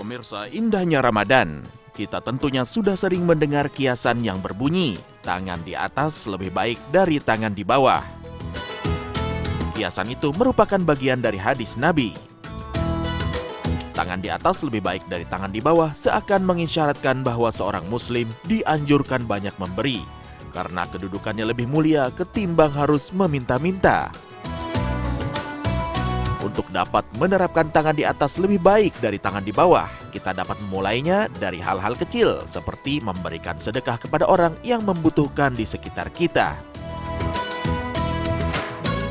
Pemirsa, indahnya Ramadan. Kita tentunya sudah sering mendengar kiasan yang berbunyi, tangan di atas lebih baik dari tangan di bawah. Kiasan itu merupakan bagian dari hadis Nabi. Tangan di atas lebih baik dari tangan di bawah seakan mengisyaratkan bahwa seorang muslim dianjurkan banyak memberi, karena kedudukannya lebih mulia ketimbang harus meminta-minta. Untuk dapat menerapkan tangan di atas lebih baik dari tangan di bawah, kita dapat memulainya dari hal-hal kecil seperti memberikan sedekah kepada orang yang membutuhkan di sekitar kita.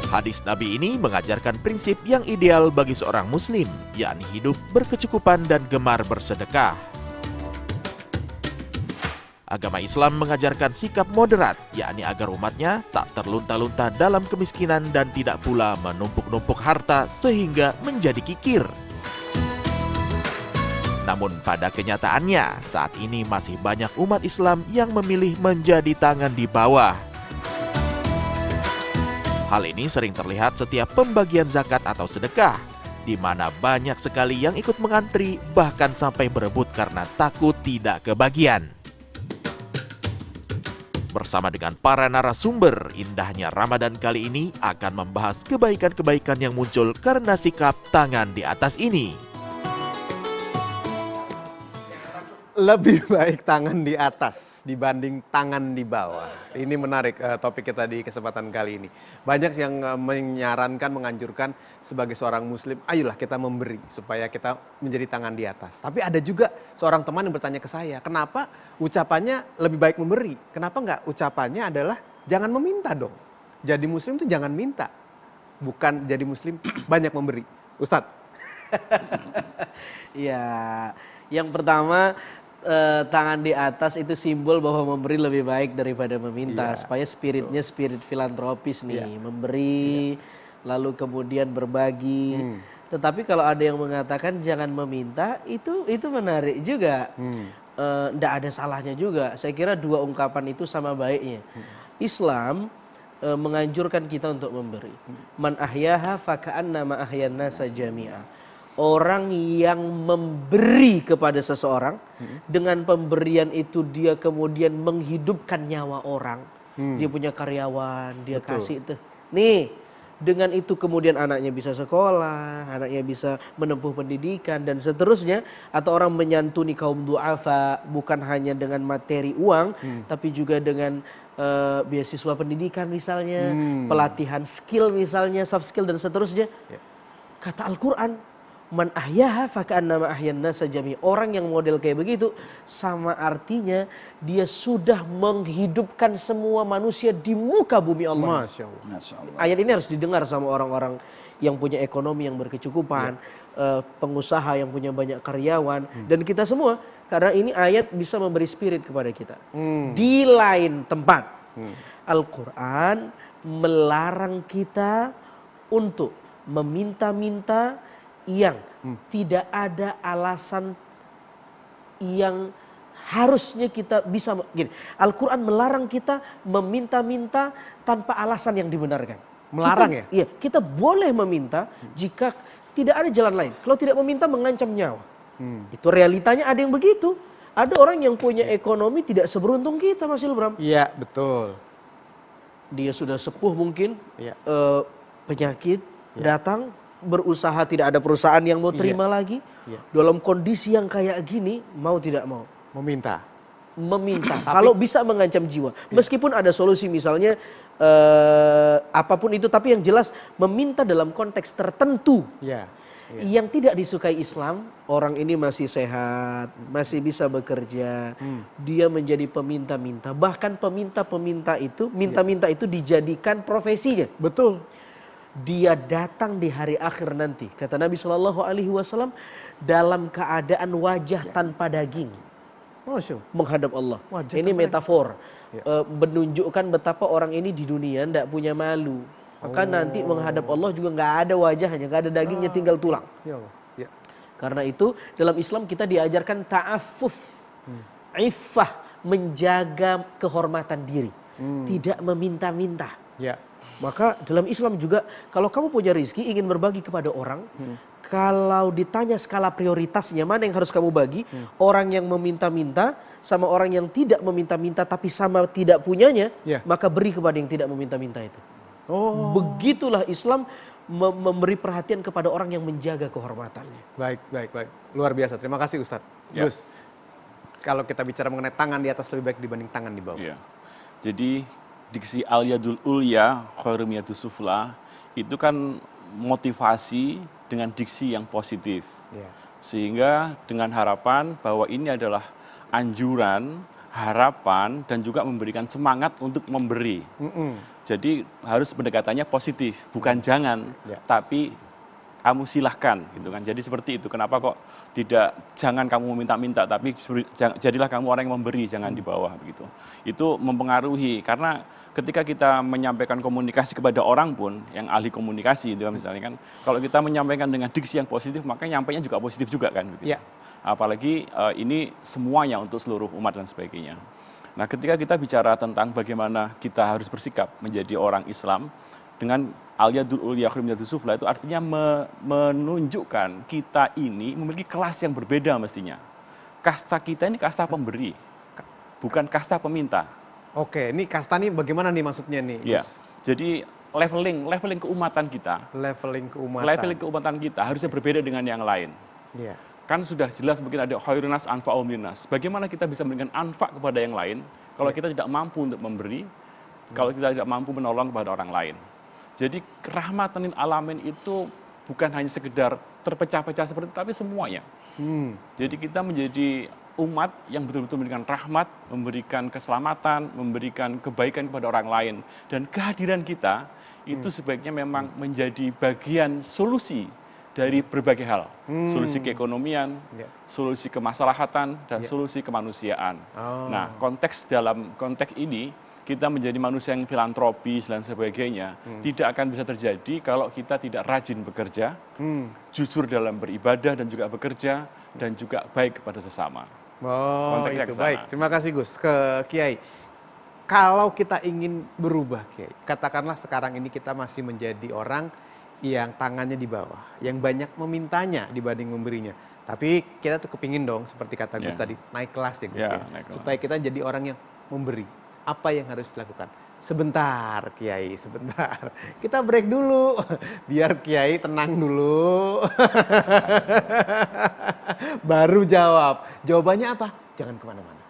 Hadis Nabi ini mengajarkan prinsip yang ideal bagi seorang muslim, yakni hidup berkecukupan dan gemar bersedekah. Agama Islam mengajarkan sikap moderat, yakni agar umatnya tak terlunta-lunta dalam kemiskinan dan tidak pula menumpuk-numpuk harta sehingga menjadi kikir. Namun pada kenyataannya, saat ini masih banyak umat Islam yang memilih menjadi tangan di bawah. Hal ini sering terlihat setiap pembagian zakat atau sedekah, di mana banyak sekali yang ikut mengantri bahkan sampai berebut karena takut tidak kebagian. Bersama dengan para narasumber, indahnya Ramadan kali ini akan membahas kebaikan-kebaikan yang muncul karena sikap tangan di atas ini. Lebih baik tangan di atas dibanding tangan di bawah. Ini menarik topik kita di kesempatan kali ini. Banyak yang menyarankan, menganjurkan sebagai seorang muslim, ayolah kita memberi supaya kita menjadi tangan di atas. Tapi ada juga seorang teman yang bertanya ke saya, kenapa ucapannya lebih baik memberi? Kenapa enggak ucapannya adalah jangan meminta dong. Jadi muslim itu jangan minta. Bukan jadi muslim banyak memberi. Ustadz. Ya, yang pertama tangan di atas itu simbol bahwa memberi lebih baik daripada meminta, supaya spiritnya spirit filantropis nih, memberi lalu kemudian berbagi. Tetapi kalau ada yang mengatakan jangan meminta, itu menarik juga. Nggak ada salahnya juga. Saya kira dua ungkapan itu sama baiknya. Islam menganjurkan kita untuk memberi. Man ahyaha faka'annama ahyan nasa jami'a. Orang yang memberi kepada seseorang, dengan pemberian itu dia kemudian menghidupkan nyawa orang. Dia punya karyawan, dia kasih itu. Nih, dengan itu kemudian anaknya bisa sekolah, anaknya bisa menempuh pendidikan dan seterusnya. Atau orang menyantuni kaum du'afa bukan hanya dengan materi uang, tapi juga dengan beasiswa pendidikan misalnya, pelatihan skill misalnya, soft skill dan seterusnya. Kata Al-Quran, man ahyaha faka'annama ahyan nasa jami. Orang yang model kayak begitu sama artinya dia sudah menghidupkan semua manusia di muka bumi Allah. Masya Allah. Ayat ini harus didengar sama orang-orang yang punya ekonomi yang berkecukupan, pengusaha yang punya banyak karyawan, dan kita semua. Karena ini ayat bisa memberi spirit kepada kita. Di lain tempat, Al-Quran melarang kita untuk meminta-minta yang tidak ada alasan yang harusnya kita bisa. Gini, Al-Quran melarang kita meminta-minta tanpa alasan yang dibenarkan. Melarang Iya, kita boleh meminta jika tidak ada jalan lain. Kalau tidak meminta mengancam nyawa. Itu realitanya ada yang begitu. Ada orang yang punya ekonomi tidak seberuntung kita, Mas Ilbram. Iya, betul. Dia sudah sepuh mungkin, penyakit datang, berusaha tidak ada perusahaan yang mau terima lagi. Dalam kondisi yang kayak gini, mau tidak mau Meminta. kalau bisa mengancam jiwa. Meskipun ada solusi misalnya apapun itu, tapi yang jelas meminta dalam konteks tertentu yang tidak disukai Islam. Orang ini masih sehat, masih bisa bekerja, dia menjadi peminta-minta. Bahkan peminta-peminta itu, minta-minta itu dijadikan profesinya. Betul. Dia datang di hari akhir nanti, kata Nabi SAW, dalam keadaan wajah tanpa daging, menghadap Allah. Ini metafor, menunjukkan betapa orang ini di dunia tidak punya malu. Maka nanti menghadap Allah juga nggak ada wajahnya, nggak ada dagingnya, tinggal tulang. Karena itu dalam Islam kita diajarkan ta'affuf, iffah, menjaga kehormatan diri, tidak meminta-minta. Maka dalam Islam juga kalau kamu punya rezeki ingin berbagi kepada orang, kalau ditanya skala prioritasnya mana yang harus kamu bagi, orang yang meminta-minta sama orang yang tidak meminta-minta tapi sama tidak punyanya, maka beri kepada yang tidak meminta-minta itu. Begitulah Islam memberi perhatian kepada orang yang menjaga kehormatannya. Baik. Luar biasa. Terima kasih Ustadz. Gus, kalau kita bicara mengenai tangan di atas lebih baik dibanding tangan di bawah. Ya. Jadi diksi al-yadul ulya khairum yadus sufla itu kan motivasi dengan diksi yang positif. Sehingga dengan harapan bahwa ini adalah anjuran, harapan, dan juga memberikan semangat untuk memberi. Jadi harus pendekatannya positif, bukan jangan, tapi kamu silahkan, gitu kan. Jadi seperti itu. Kenapa kok tidak jangan kamu meminta-minta, tapi jadilah kamu orang yang memberi, jangan di bawah, begitu. Itu mempengaruhi karena ketika kita menyampaikan komunikasi kepada orang pun yang ahli komunikasi, itu kan misalnya kan, kalau kita menyampaikan dengan diksi yang positif, maka nyampainya juga positif juga kan. Begitu. Apalagi ini semuanya untuk seluruh umat dan sebagainya. Nah, ketika kita bicara tentang bagaimana kita harus bersikap menjadi orang Islam dengan al-yadul ulya khairum yadus sufla, itu artinya menunjukkan kita ini memiliki kelas yang berbeda mestinya. Kasta kita ini kasta pemberi, bukan kasta peminta. Oke, ini kasta ini bagaimana nih maksudnya nih, Gus? Ya, jadi leveling keumatan kita. Leveling keumatan kita harusnya berbeda dengan yang lain. Kan sudah jelas mungkin ada khairun nas anfa'ul linnas. Bagaimana kita bisa memberikan anfa kepada yang lain kalau kita tidak mampu untuk memberi, kalau kita tidak mampu menolong kepada orang lain. Jadi rahmatan lil alamin itu bukan hanya sekedar terpecah-pecah seperti itu, tapi semuanya. Jadi kita menjadi umat yang betul-betul memberikan rahmat, memberikan keselamatan, memberikan kebaikan kepada orang lain. Dan kehadiran kita itu sebaiknya memang menjadi bagian solusi dari berbagai hal, solusi keekonomian, solusi kemaslahatan, dan solusi kemanusiaan. Nah, dalam konteks ini, kita menjadi manusia yang filantropis dan sebagainya, tidak akan bisa terjadi kalau kita tidak rajin bekerja, jujur dalam beribadah dan juga bekerja, dan juga baik kepada sesama. Itu baik. Terima kasih Gus. Ke Kiai, kalau kita ingin berubah Kiai, katakanlah sekarang ini kita masih menjadi orang yang tangannya di bawah, yang banyak memintanya dibanding memberinya. Tapi kita tuh kepingin dong, seperti kata Gus tadi, naik kelas ya Gus supaya kita jadi orang yang memberi. Apa yang harus dilakukan? Sebentar Kiai, sebentar. Kita break dulu, biar Kiai tenang dulu. Baru jawab. Jawabannya apa? Jangan kemana-mana.